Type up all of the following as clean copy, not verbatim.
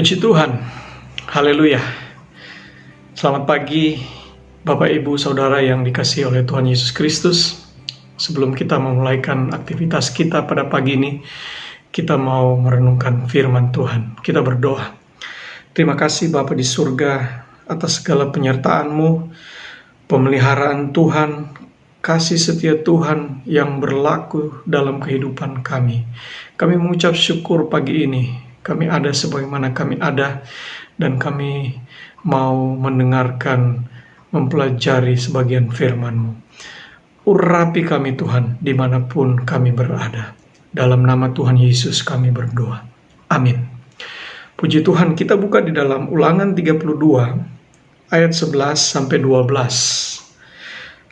Puji Tuhan, haleluya. Selamat pagi Bapak Ibu Saudara yang dikasihi oleh Tuhan Yesus Kristus. Sebelum kita memulaikan aktivitas kita pada pagi ini, kita mau merenungkan firman Tuhan. Kita berdoa. Terima kasih Bapa di surga atas segala penyertaan-Mu, pemeliharaan Tuhan, kasih setia Tuhan yang berlaku dalam kehidupan kami. Kami mengucap syukur pagi ini. Kami ada sebagaimana kami ada, dan kami mau mendengarkan, mempelajari sebagian firman-Mu. Urapi kami Tuhan, dimanapun kami berada. Dalam nama Tuhan Yesus kami berdoa. Amin. Puji Tuhan, kita buka di dalam Ulangan 32, ayat 11-12.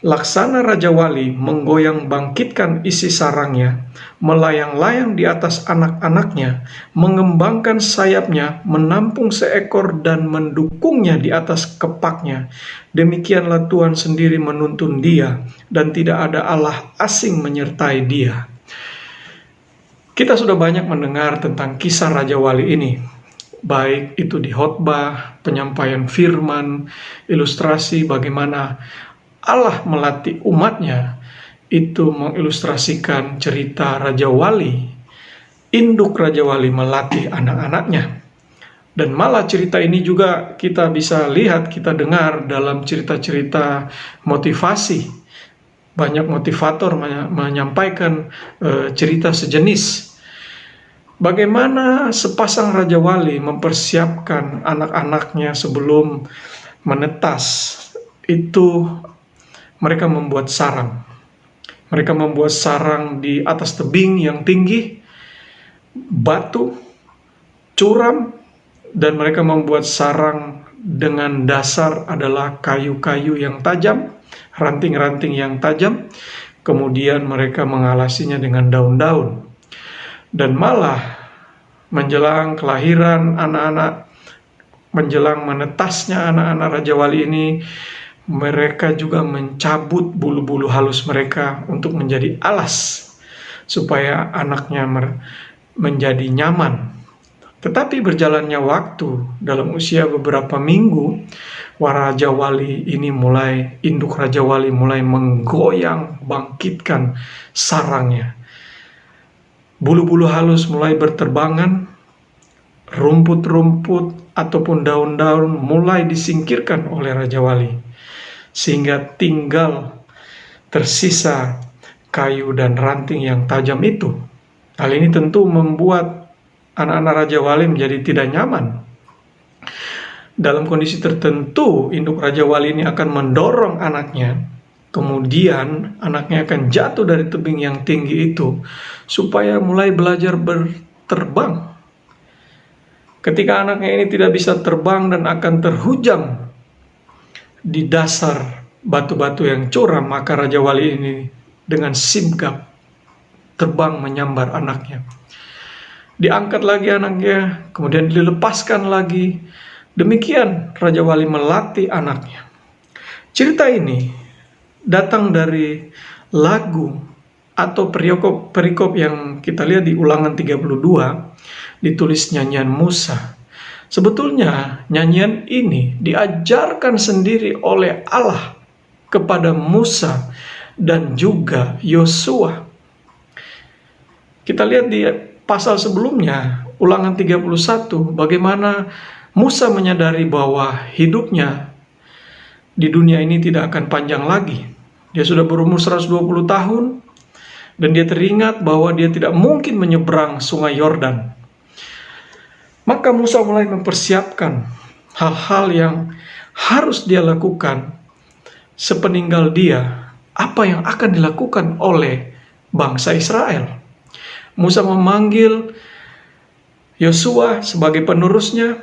Laksana Raja Wali menggoyang bangkitkan isi sarangnya, melayang-layang di atas anak-anaknya, mengembangkan sayapnya, menampung seekor dan mendukungnya di atas kepaknya. Demikianlah Tuhan sendiri menuntun dia, dan tidak ada Allah asing menyertai dia. Kita sudah banyak mendengar tentang kisah Raja Wali ini, baik itu di khotbah, penyampaian firman, ilustrasi bagaimana Allah melatih umatnya. Itu mengilustrasikan cerita Raja Wali, induk Raja Wali melatih anak-anaknya. Dan malah cerita ini juga kita bisa lihat, kita dengar dalam cerita-cerita motivasi. Banyak motivator menyampaikan cerita sejenis. Bagaimana sepasang Raja Wali mempersiapkan anak-anaknya sebelum menetas. Itu mereka membuat sarang. Mereka membuat sarang di atas tebing yang tinggi, batu, curam, dan mereka membuat sarang dengan dasar adalah kayu-kayu yang tajam, ranting-ranting yang tajam. Kemudian mereka mengalasinya dengan daun-daun. Dan malah menjelang kelahiran anak-anak, menjelang menetasnya anak-anak Raja Wali ini, mereka juga mencabut bulu-bulu halus mereka untuk menjadi alas, supaya anaknya menjadi nyaman. Tetapi berjalannya waktu, dalam usia beberapa minggu, Raja Wali ini induk Raja Wali mulai menggoyang, bangkitkan sarangnya. Bulu-bulu halus mulai berterbangan, rumput-rumput ataupun daun-daun mulai disingkirkan oleh Raja Wali, sehingga tinggal tersisa kayu dan ranting yang tajam itu. Hal ini tentu membuat anak-anak Raja Wali menjadi tidak nyaman. Dalam kondisi tertentu, induk Raja Wali ini akan mendorong anaknya, kemudian anaknya akan jatuh dari tebing yang tinggi itu, supaya mulai belajar berterbang. Ketika anaknya ini tidak bisa terbang dan akan terhujam di dasar batu-batu yang curam, maka Raja Wali ini dengan sigap terbang menyambar anaknya. Diangkat lagi anaknya, kemudian dilepaskan lagi. Demikian Raja Wali melatih anaknya. Cerita ini datang dari lagu atau perikop yang kita lihat di Ulangan 32, ditulis nyanyian Musa. Sebetulnya nyanyian ini diajarkan sendiri oleh Allah kepada Musa dan juga Yosua. Kita lihat di pasal sebelumnya, Ulangan 31, bagaimana Musa menyadari bahwa hidupnya di dunia ini tidak akan panjang lagi. Dia sudah berumur 120 tahun, dan dia teringat bahwa dia tidak mungkin menyeberang sungai Yordan. Maka Musa mulai mempersiapkan hal-hal yang harus dia lakukan sepeninggal dia, apa yang akan dilakukan oleh bangsa Israel. Musa memanggil Yosua sebagai penerusnya.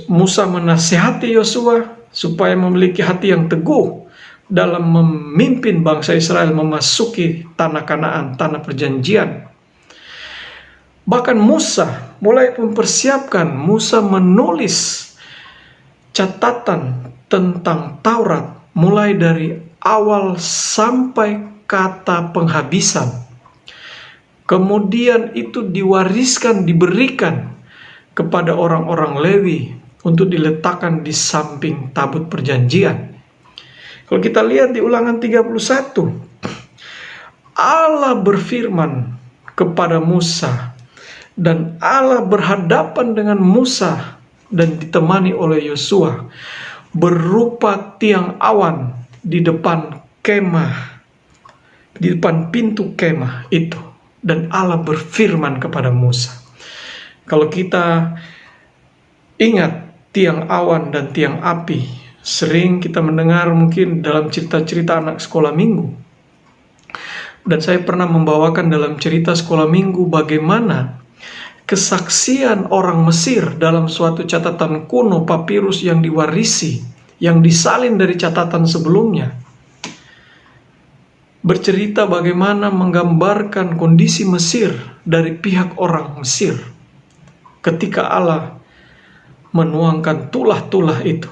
Musa menasihati Yosua supaya memiliki hati yang teguh dalam memimpin bangsa Israel memasuki tanah Kanaan, tanah perjanjian. Bahkan Musa mulai mempersiapkan, Musa menulis catatan tentang Taurat mulai dari awal sampai kata penghabisan. Kemudian itu diwariskan, diberikan kepada orang-orang Lewi untuk diletakkan di samping tabut perjanjian. Kalau kita lihat di Ulangan 31, Allah berfirman kepada Musa, dan Allah berhadapan dengan Musa dan ditemani oleh Yosua berupa tiang awan di depan kemah, di depan pintu kemah itu. Dan Allah berfirman kepada Musa. Kalau kita ingat tiang awan dan tiang api, sering kita mendengar mungkin dalam cerita-cerita anak sekolah minggu. Dan saya pernah membawakan dalam cerita sekolah minggu bagaimana kesaksian orang Mesir dalam suatu catatan kuno papirus yang diwarisi, yang disalin dari catatan sebelumnya, bercerita bagaimana menggambarkan kondisi Mesir dari pihak orang Mesir ketika Allah menuangkan tulah-tulah itu.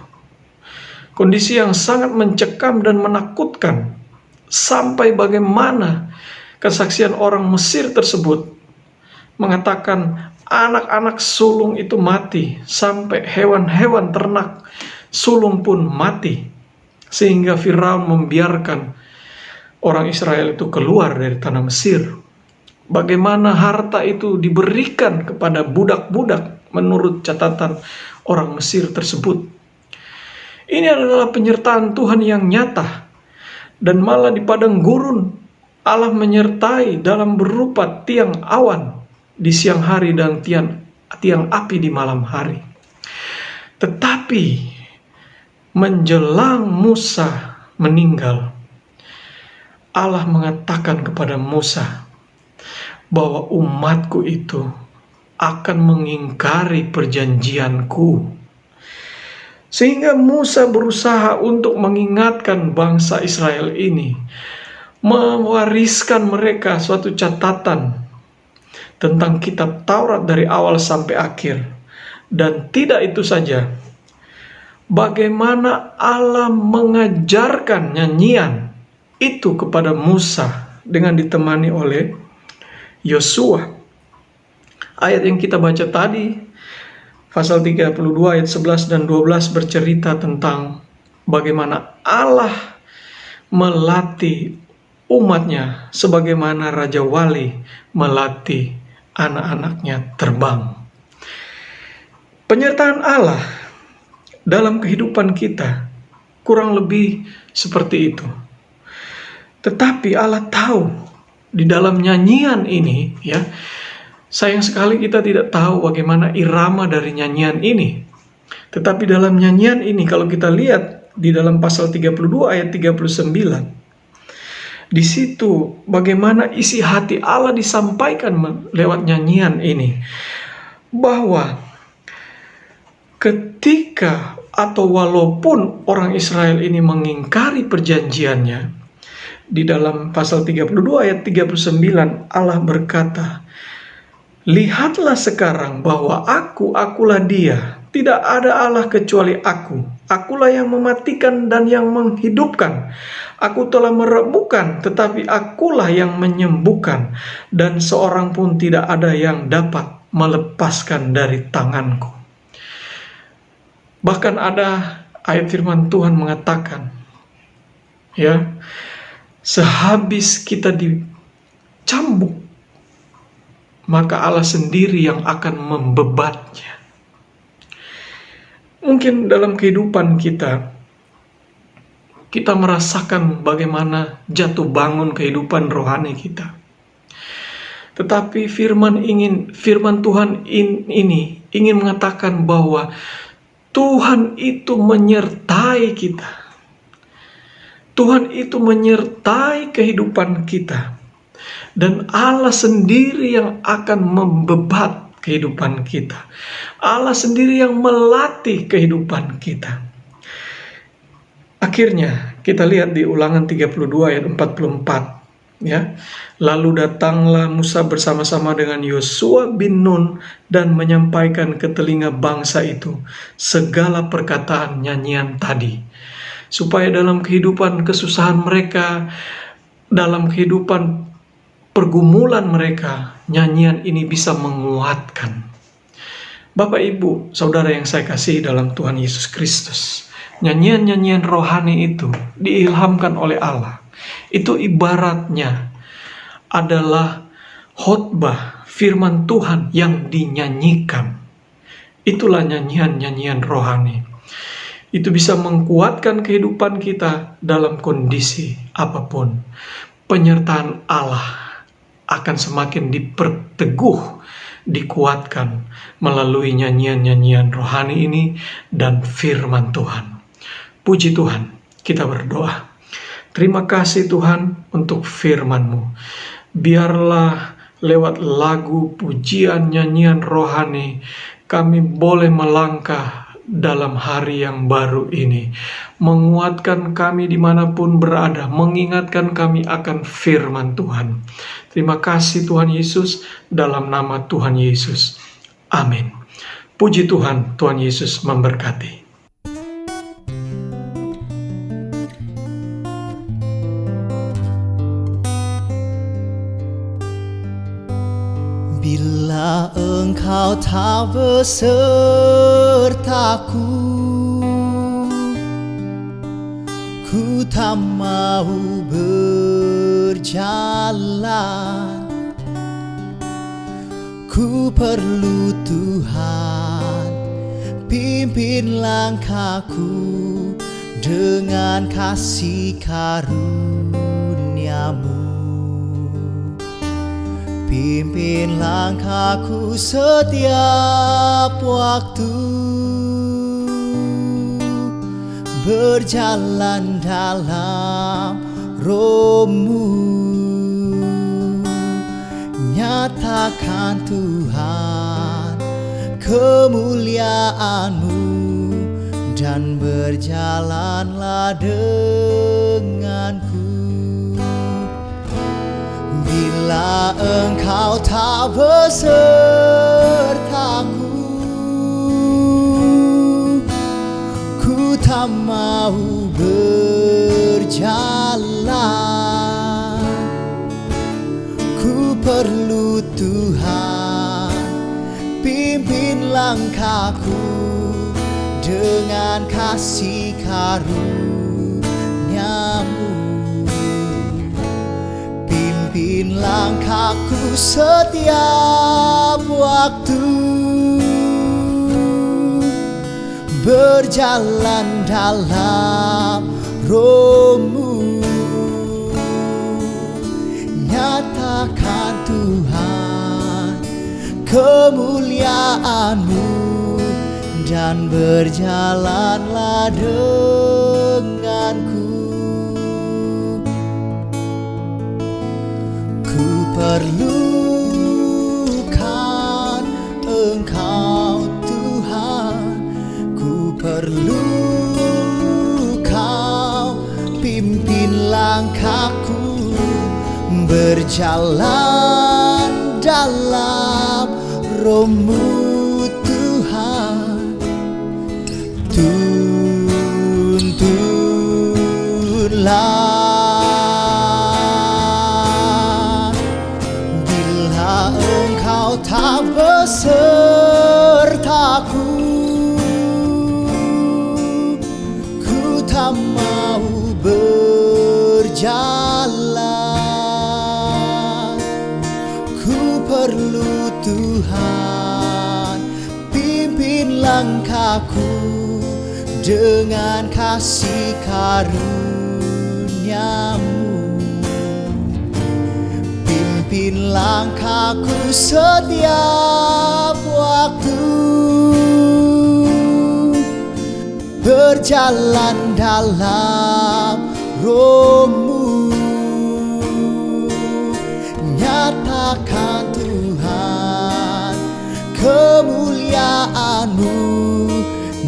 Kondisi yang sangat mencekam dan menakutkan, sampai bagaimana kesaksian orang Mesir tersebut mengatakan anak-anak sulung itu mati, sampai hewan-hewan ternak sulung pun mati, sehingga Firaun membiarkan orang Israel itu keluar dari tanah Mesir. Bagaimana harta itu diberikan kepada budak-budak menurut catatan orang Mesir tersebut. Ini adalah penyertaan Tuhan yang nyata. Dan malah di padang gurun Allah menyertai dalam berupa tiang awan di siang hari dan tiang api di malam hari. Tetapi menjelang Musa meninggal, Allah mengatakan kepada Musa bahwa umatku itu akan mengingkari perjanjianku. Sehingga Musa berusaha untuk mengingatkan bangsa Israel ini, mewariskan mereka suatu catatan tentang kitab Taurat dari awal sampai akhir. Dan tidak itu saja, bagaimana Allah mengajarkan nyanyian itu kepada Musa dengan ditemani oleh Yosua. Ayat yang kita baca tadi, pasal 32 ayat 11 dan 12 bercerita tentang bagaimana Allah melatih umatnya sebagaimana Raja Wali melatih anak-anaknya terbang. Penyertaan Allah dalam kehidupan kita kurang lebih seperti itu. Tetapi Allah tahu di dalam nyanyian ini, ya, sayang sekali kita tidak tahu bagaimana irama dari nyanyian ini. Tetapi dalam nyanyian ini kalau kita lihat di dalam pasal 32 ayat 39, di situ bagaimana isi hati Allah disampaikan lewat nyanyian ini. Bahwa ketika atau walaupun orang Israel ini mengingkari perjanjiannya, di dalam pasal 32 ayat 39 Allah berkata, "Lihatlah sekarang bahwa akulah Dia, tidak ada Allah kecuali aku. Akulah yang mematikan dan yang menghidupkan. Aku telah meremukkan, tetapi akulah yang menyembuhkan, dan seorang pun tidak ada yang dapat melepaskan dari tanganku." Bahkan ada ayat firman Tuhan mengatakan, ya, sehabis kita dicambuk, maka Allah sendiri yang akan membebatnya. Mungkin dalam kehidupan kita merasakan bagaimana jatuh bangun kehidupan rohani kita. Tetapi firman Tuhan ini ingin mengatakan bahwa Tuhan itu menyertai kita. Tuhan itu menyertai kehidupan kita. Dan Allah sendiri yang akan membebat kehidupan kita. Allah sendiri yang melatih kehidupan kita. Akhirnya kita lihat di Ulangan 32 ayat 44. Ya, lalu datanglah Musa bersama-sama dengan Yosua bin Nun dan menyampaikan ke telinga bangsa itu segala perkataan nyanyian tadi, supaya dalam kehidupan kesusahan mereka, dalam kehidupan pergumulan mereka, nyanyian ini bisa menguatkan. Bapak, Ibu, Saudara yang saya kasihi dalam Tuhan Yesus Kristus, nyanyian-nyanyian rohani itu diilhamkan oleh Allah. Itu ibaratnya adalah khotbah firman Tuhan yang dinyanyikan. Itulah nyanyian-nyanyian rohani. Itu bisa menguatkan kehidupan kita dalam kondisi apapun. Penyertaan Allah akan semakin diperteguh, dikuatkan melalui nyanyian-nyanyian rohani ini dan firman Tuhan. Puji Tuhan, kita berdoa. Terima kasih Tuhan untuk firman-Mu. Biarlah lewat lagu, pujian, nyanyian rohani, kami boleh melangkah dalam hari yang baru ini, menguatkan kami dimanapun berada, mengingatkan kami akan firman Tuhan. Terima kasih Tuhan Yesus, dalam nama Tuhan Yesus. Amin. Puji Tuhan, Tuhan Yesus memberkati. Bila Engkau tak besertaku, ku tak mau berjalan. Ku perlu Tuhan, pimpin langkahku dengan kasih karunia-Mu. Pimpin langkahku setiap waktu, berjalan dalam Roh-Mu. Nyatakan Tuhan kemuliaan-Mu, dan berjalanlah denganku. Bila Engkau tak besertaku, ku tak mau berjalan. Ku perlu Tuhan, pimpin langkahku dengan kasih karunia-Mu. Pimpin langkahku setiap waktu, berjalan dalam Roh-Mu. Nyatakan Tuhan kemuliaan-Mu, dan berjalanlah denganku. Ku perlukan Engkau Tuhan, ku perlu Kau pimpin langkahku, berjalan dalam Roh-Mu Tuhan. Tuntunlah, bila Engkau tak besertaku, ku tak mau berjalan. Ku perlu Tuhan, pimpin langkahku dengan kasih karunia-Mu. Pimpin langkahku setiap waktu, berjalan dalam Roh-Mu. Nyatakan Tuhan kemuliaan-Mu,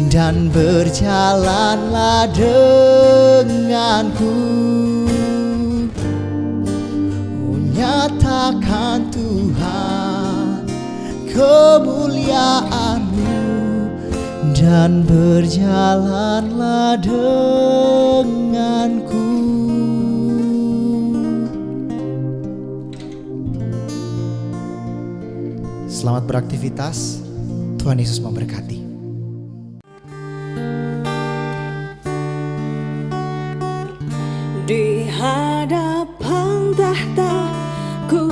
dan berjalanlah denganku. Nyatakan Tuhan kemuliaan-Mu, dan berjalanlah denganku. Selamat beraktivitas. Tuhan Yesus memberkati. Di hadapan tahta ku